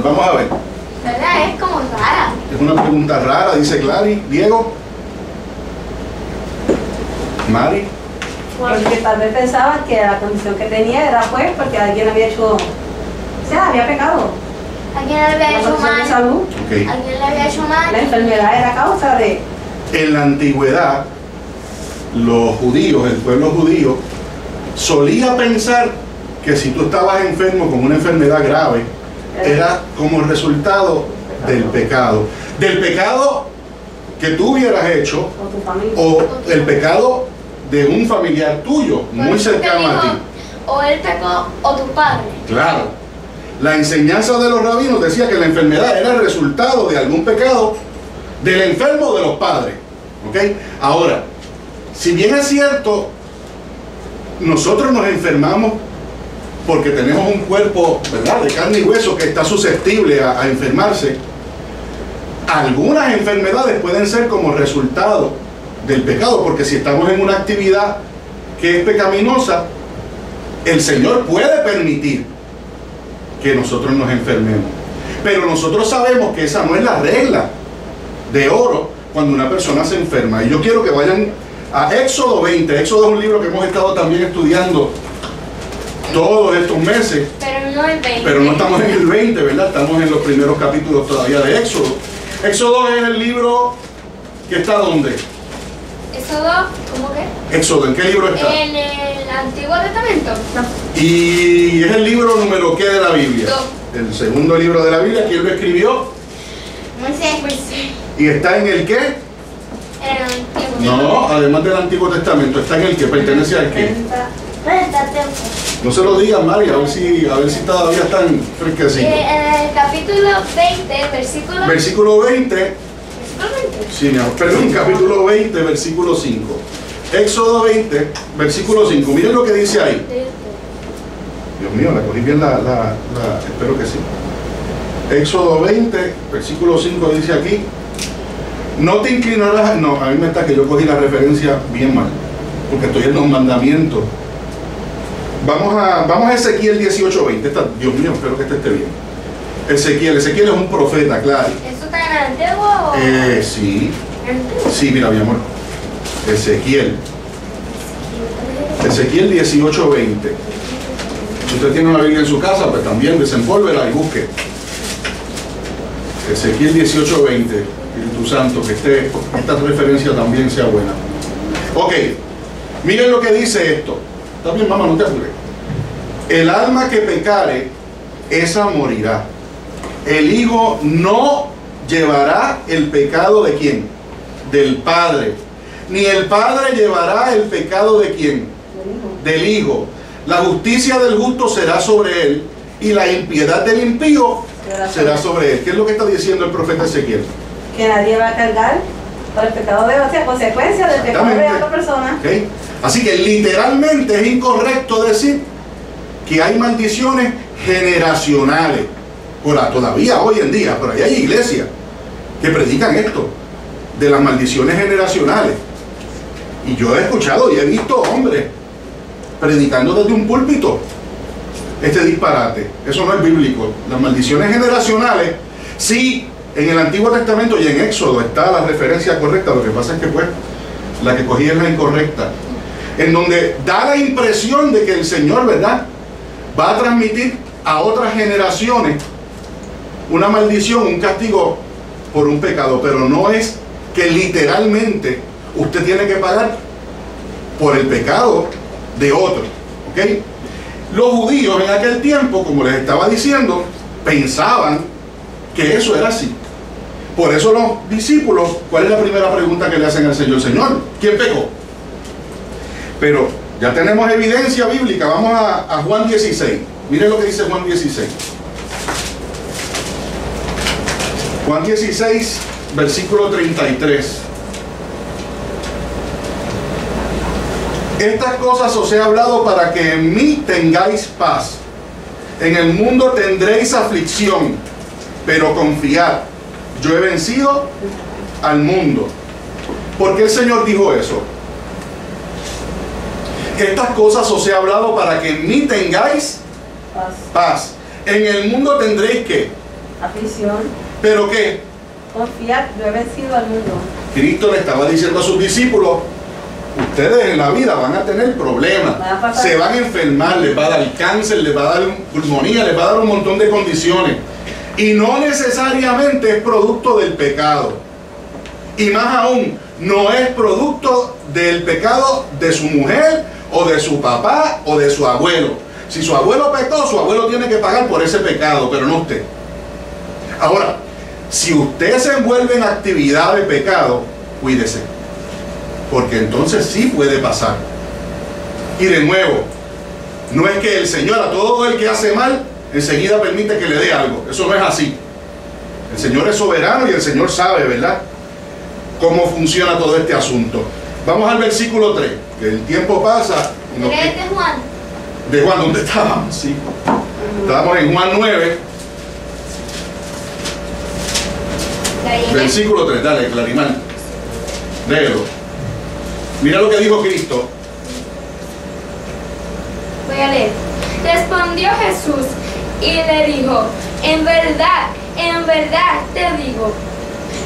Señor? Vamos a ver. ¿Verdad? Es como rara. Es una pregunta rara, dice Clary. Diego. Mari. Porque tal vez pensaban que la condición que tenía era pues porque alguien había hecho, o sea, había pecado. ¿Alguien le había La hecho condición de mal? salud, Okay. ¿Alguien le había hecho mal? la enfermedad era causa de... En la antigüedad, los judíos, el pueblo judío, solía pensar que si tú estabas enfermo con una enfermedad grave, era como resultado del pecado. Del pecado que tú hubieras hecho O tu familia. o el pecado de un familiar tuyo, muy cercano a ti. O él pecó o tu padre. Claro. La enseñanza de los rabinos decía que la enfermedad era el resultado de algún pecado del enfermo o de los padres. ¿Ok? Ahora, si bien es cierto, nosotros nos enfermamos porque tenemos un cuerpo, ¿verdad?, de carne y hueso que está susceptible a enfermarse, algunas enfermedades pueden ser como resultado del pecado, porque si estamos en una actividad que es pecaminosa, el Señor puede permitir que nosotros nos enfermemos. Pero nosotros sabemos que esa no es la regla de oro cuando una persona se enferma. Y yo quiero que vayan a Éxodo 20. Éxodo es un libro que hemos estado también estudiando todos estos meses. Pero no el 20. Pero no estamos en el 20, ¿verdad? Estamos en los primeros capítulos todavía de Éxodo. Éxodo es el libro que está ¿dónde? ¿Éxodo? ¿Cómo que? Éxodo, ¿en qué libro está? En el Antiguo Testamento. Y es el libro número ¿qué de la Biblia? El segundo libro de la Biblia. ¿Quién lo escribió? Moisés. ¿Y está en el qué? En el Antiguo. No, además del Antiguo Testamento, está en el que pertenece al qué. No se lo digan, María, a ver si todavía están fresquecitos. En el capítulo 20, versículo... Versículo 20, ¿Versículo 20? sí, mi amor, perdón, capítulo 20, versículo 5. Éxodo 20, versículo 5. Miren lo que dice ahí. Dios mío, la cogí bien espero que sí. Éxodo 20, versículo 5 dice aquí: no te inclinarás. No, a mí me está que yo cogí la referencia bien mal, porque estoy en los mandamientos. Vamos a Ezequiel 18:20. Dios mío, espero que esté bien. Ezequiel es un profeta, claro. ¿Eso está en el Antiguo o...? Sí. ¿En el Antiguo? Sí, mira, mi amor. Ezequiel 18:20. Si usted tiene una Biblia en su casa, pues también desempólvela y busque. Ezequiel 18:20. Espíritu Santo, que esta referencia también sea buena. Ok, miren lo que dice esto. Está bien, mamá, no te apures. El alma que pecare, esa morirá. El hijo no llevará el pecado de quién, del padre, ni el padre llevará el pecado de quién, del hijo. La justicia del justo será sobre él y la impiedad del impío será sobre él. ¿Qué es lo que está diciendo el profeta Ezequiel? Que nadie va a cargar por el pecado de otra, consecuencia del pecado de otra persona. ¿Okay? Así que literalmente es incorrecto decir que hay maldiciones generacionales. Todavía hoy en día, por ahí hay iglesias que predican esto, de las maldiciones generacionales. Y yo he escuchado y he visto hombres predicando desde un púlpito este disparate. Eso no es bíblico. Las maldiciones generacionales, sí, en el Antiguo Testamento y en Éxodo está la referencia correcta. Lo que pasa es que pues la que cogí es la incorrecta, en donde da la impresión de que el Señor, ¿verdad?, va a transmitir a otras generaciones una maldición, un castigo por un pecado, pero no es que literalmente usted tiene que pagar por el pecado de otro. ¿Ok? Los judíos en aquel tiempo, como les estaba diciendo, pensaban que eso era así. Por eso los discípulos, ¿cuál es la primera pregunta que le hacen al Señor? Señor, ¿quién pecó? Pero ya tenemos evidencia bíblica. Vamos a Juan 16. Miren lo que dice Juan 16. Juan 16, versículo 33. Estas cosas os he hablado para que en mí tengáis paz. En el mundo tendréis aflicción, pero confiad, yo he vencido al mundo. ¿Por qué el Señor dijo eso? Estas cosas os he hablado para que en mí tengáis paz. En el mundo tendréis ¿qué? Aflicción. ¿Pero qué? Confiad, yo he vencido al mundo. Cristo le estaba diciendo a sus discípulos, ustedes en la vida van a tener problemas, se van a enfermar, les va a dar cáncer, les va a dar pulmonía, les va a dar un montón de condiciones. Y no necesariamente es producto del pecado. Y más aún, no es producto del pecado de su mujer o de su papá o de su abuelo. Si su abuelo pecó, su abuelo tiene que pagar por ese pecado, pero no usted. Ahora, si usted se envuelve en actividad de pecado, cuídese, porque entonces sí puede pasar. Y de nuevo, no es que el Señor a todo el que hace mal enseguida permite que le dé algo. Eso no es así. El Señor es soberano y el Señor sabe, ¿verdad?, cómo funciona todo este asunto. Vamos al versículo 3, que el tiempo pasa. ¿Eres de Juan? ¿De Juan? ¿Dónde estábamos? Sí. Estábamos en Juan 9, versículo 3. Dale, Clarimán, léelo. Mira lo que dijo Cristo. Voy a leer. Respondió Jesús y le dijo, en verdad te digo,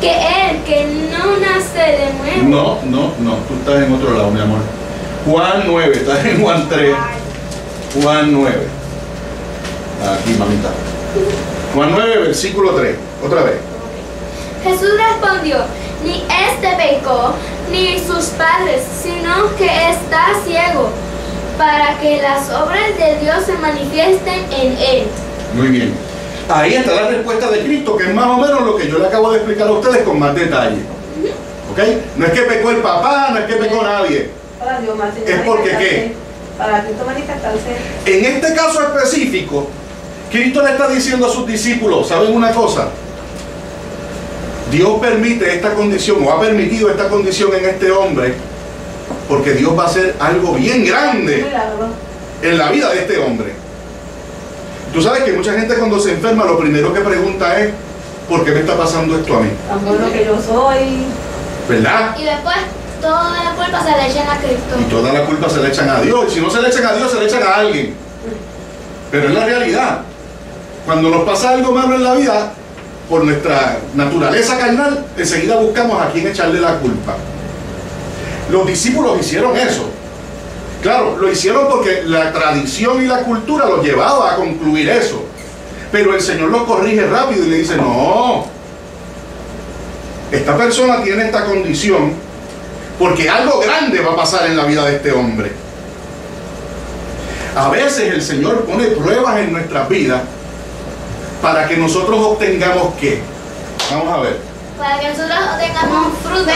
que el que no nace de nuevo... No, tú estás en otro lado, mi amor. Juan 9, estás en Juan 3. Juan 9. Aquí, mamita. Juan 9, versículo 3. Otra vez. Jesús respondió, ni este pecó, ni sus padres, sino que está ciego, para que las obras de Dios se manifiesten en él. Muy bien. Ahí está la respuesta de Cristo, que es más o menos lo que yo le acabo de explicar a ustedes con más detalle. ¿Ok? No es que pecó el papá, no es que pecó nadie. Para Dios, ¿Es porque qué? Para Cristo manifestarse. En este caso específico, Cristo le está diciendo a sus discípulos, ¿saben una cosa? Dios permite esta condición, o ha permitido esta condición en este hombre, porque Dios va a hacer algo bien grande en la vida de este hombre. Tú sabes que mucha gente cuando se enferma lo primero que pregunta es, ¿por qué me está pasando esto a mí? Tan bueno que yo soy. ¿Verdad? Y después toda la culpa se le echan a Cristo. Y toda la culpa se le echan a Dios. Y si no se le echan a Dios, se le echan a alguien. Pero es la realidad. Cuando nos pasa algo malo en la vida, por nuestra naturaleza carnal, enseguida buscamos a quién echarle la culpa. Los discípulos hicieron eso. Claro, lo hicieron porque la tradición y la cultura los llevaba a concluir eso. Pero el Señor los corrige rápido y le dice, no, esta persona tiene esta condición porque algo grande va a pasar en la vida de este hombre. A veces el Señor pone pruebas en nuestras vidas para que nosotros obtengamos ¿qué? Vamos a ver. Para que nosotros tengamos fruto.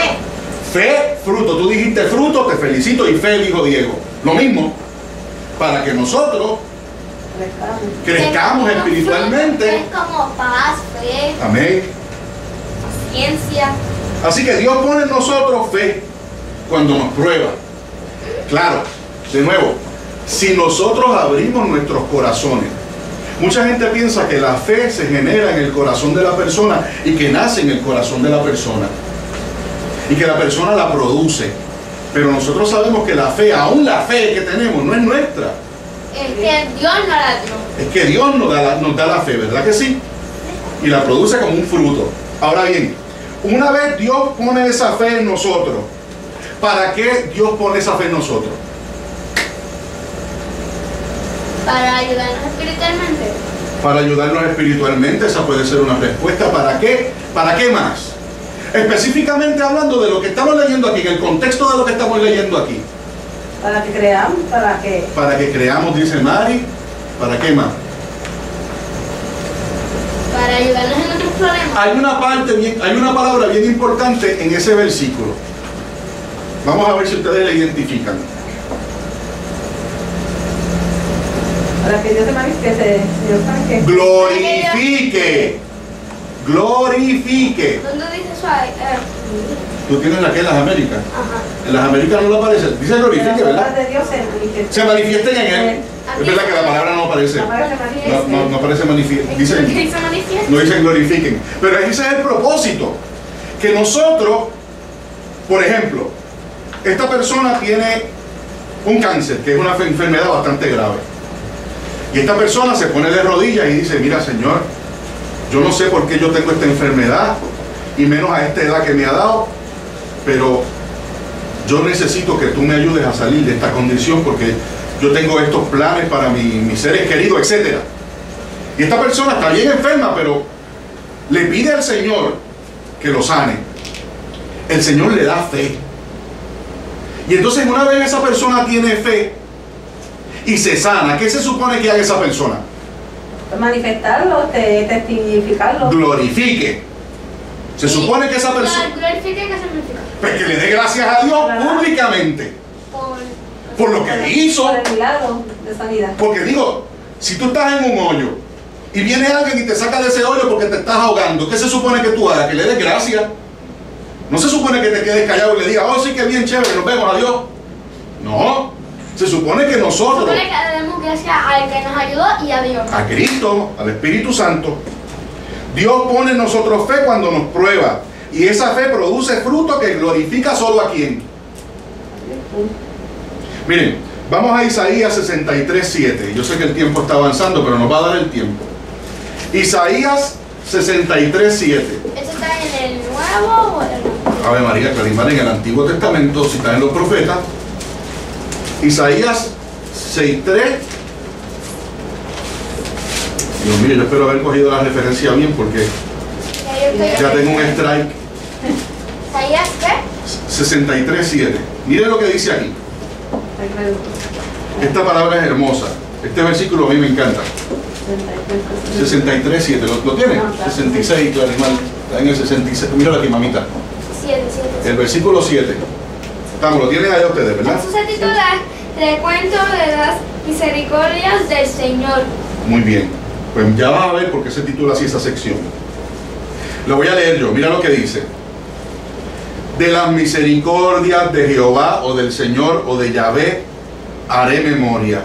Fe, fruto. Tú dijiste fruto, te felicito, y fe dijo Diego. Lo mismo, para que nosotros crezcamos espiritualmente. Es como paz, fe, Amén. paciencia. Así que Dios pone en nosotros fe cuando nos prueba. Claro, de nuevo, si nosotros abrimos nuestros corazones, mucha gente piensa que la fe se genera en el corazón de la persona y que nace en el corazón de la persona y que la persona la produce. Pero nosotros sabemos que la fe, aún la fe que tenemos, no es nuestra. Es que Dios no la dio. Es que Dios nos da la fe, ¿verdad que sí? Y la produce como un fruto. Ahora bien, una vez Dios pone esa fe en nosotros, ¿para qué Dios pone esa fe en nosotros? Para ayudarnos espiritualmente. Para ayudarnos espiritualmente, esa puede ser una respuesta. ¿Para qué? ¿Para qué más? Específicamente hablando de lo que estamos leyendo aquí, en el contexto de lo que estamos leyendo aquí. Para que creamos, para que... Para que creamos, dice Mari. ¿Para qué más? Para ayudarnos en nuestros problemas. Hay una palabra bien importante en ese versículo. Vamos a ver si ustedes la identifican. Para que Dios se manifieste, Señor, para que... Glorifique. Glorifique. ¿Dónde dice eso ahí? Tú tienes la que en las Américas. Ajá. En las Américas no lo aparece. Dice glorifique, las ¿verdad? obras de Dios se manifiesten. Se manifiesten en él. Es verdad que la palabra no aparece. La palabra se manifieste. No aparece manifieste. ¿Qué dice manifiesta? No dicen glorifiquen. Pero ese es el propósito. Que nosotros, por ejemplo, esta persona tiene un cáncer, que es una enfermedad bastante grave. Y esta persona se pone de rodillas y dice, mira, Señor, yo no sé por qué yo tengo esta enfermedad, y menos a esta edad que me ha dado, pero yo necesito que tú me ayudes a salir de esta condición porque yo tengo estos planes para mis seres queridos, etc. Y esta persona está bien enferma, pero le pide al Señor que lo sane. El Señor le da fe. Y entonces una vez esa persona tiene fe y se sana, ¿qué se supone que haga esa persona? Manifestarlo, testificarlo. Glorifique. Se supone que esa persona... Glorifique, ¿qué significa? Pues que le dé gracias a Dios públicamente por lo que hizo. Por el milagro de sanidad. Porque digo, si tú estás en un hoyo y viene alguien y te saca de ese hoyo porque te estás ahogando, ¿qué se supone que tú hagas? Que le des gracias. No se supone que te quedes callado y le digas, oh sí, que bien chévere, nos vemos, adiós. No, se supone que nosotros, Se supone que le demos gracias al que nos ayudó y a Dios. a Cristo, al Espíritu Santo, Dios pone en nosotros fe cuando nos prueba. Y esa fe produce fruto que glorifica solo a quién. Miren, vamos a Isaías 63:7. Yo sé que el tiempo está avanzando, pero nos va a dar el tiempo. Isaías 63:7. ¿Eso está en el Nuevo o en el Antiguo? Ave María, Clarimar, en el Antiguo Testamento, si está en los profetas. Isaías 6:3. Dios mío, yo espero haber cogido la referencia bien porque ya tengo un strike. ¿Isaías qué? 63:7. Miren lo que dice aquí. Esta palabra es hermosa. Este versículo a mí me encanta. 63:7. ¿Lo tiene? 66, Clarimar. Está en el 66. Míralo aquí, mamita. 7. El versículo 7. Estamos, lo tienen allá ustedes, ¿verdad? Eso se titula Recuento de las misericordias del Señor. Muy bien. Pues ya vas a ver por qué se titula así esa sección. Lo voy a leer yo. Mira lo que dice. De las misericordias de Jehová o del Señor o de Yahvé haré memoria.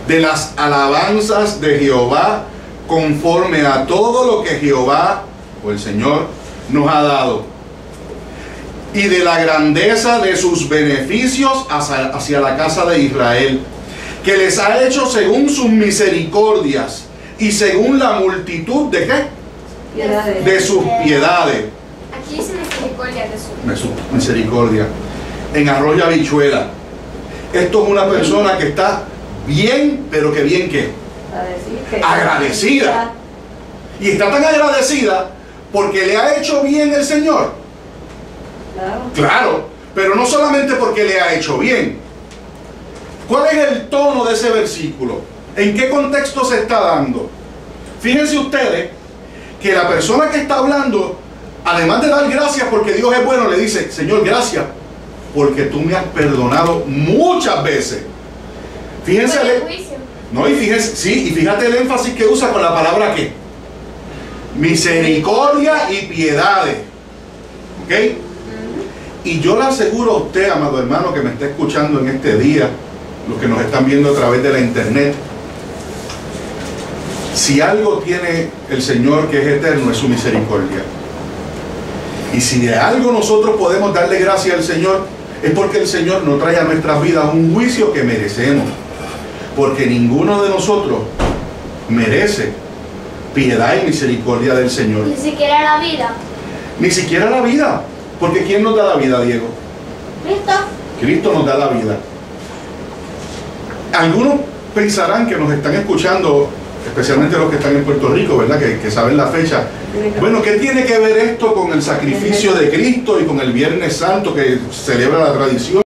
De las alabanzas de Jehová conforme a todo lo que Jehová o el Señor nos ha dado. Y de la grandeza de sus beneficios hacia la casa de Israel, que les ha hecho según sus misericordias y según la multitud de ¿qué? De sus piedades. Aquí dice misericordia de su. Misericordia. En Arroyo Habichuela. Esto es una persona que está bien, pero que bien ¿qué? Agradecida. Y está tan agradecida porque le ha hecho bien el Señor. Claro, pero no solamente porque le ha hecho bien. ¿Cuál es el tono de ese versículo? ¿En qué contexto se está dando? Fíjense ustedes que la persona que está hablando, además de dar gracias porque Dios es bueno, le dice, Señor, gracias porque tú me has perdonado muchas veces. Fíjense, no, y fíjense, sí, y fíjate el énfasis que usa con la palabra ¿qué? Misericordia y piedades. ¿Ok? Y yo le aseguro a usted, amado hermano, que me está escuchando en este día, los que nos están viendo a través de la internet, si algo tiene el Señor que es eterno, es su misericordia. Y si de algo nosotros podemos darle gracias al Señor, es porque el Señor no trae a nuestras vidas un juicio que merecemos. Porque ninguno de nosotros merece piedad y misericordia del Señor. Ni siquiera la vida. Ni siquiera la vida. Porque ¿quién nos da la vida, Diego? Cristo. Cristo nos da la vida. Algunos pensarán que nos están escuchando, especialmente los que están en Puerto Rico, ¿verdad? Que saben la fecha. Bueno, ¿qué tiene que ver esto con el sacrificio de Cristo y con el Viernes Santo que celebra la tradición?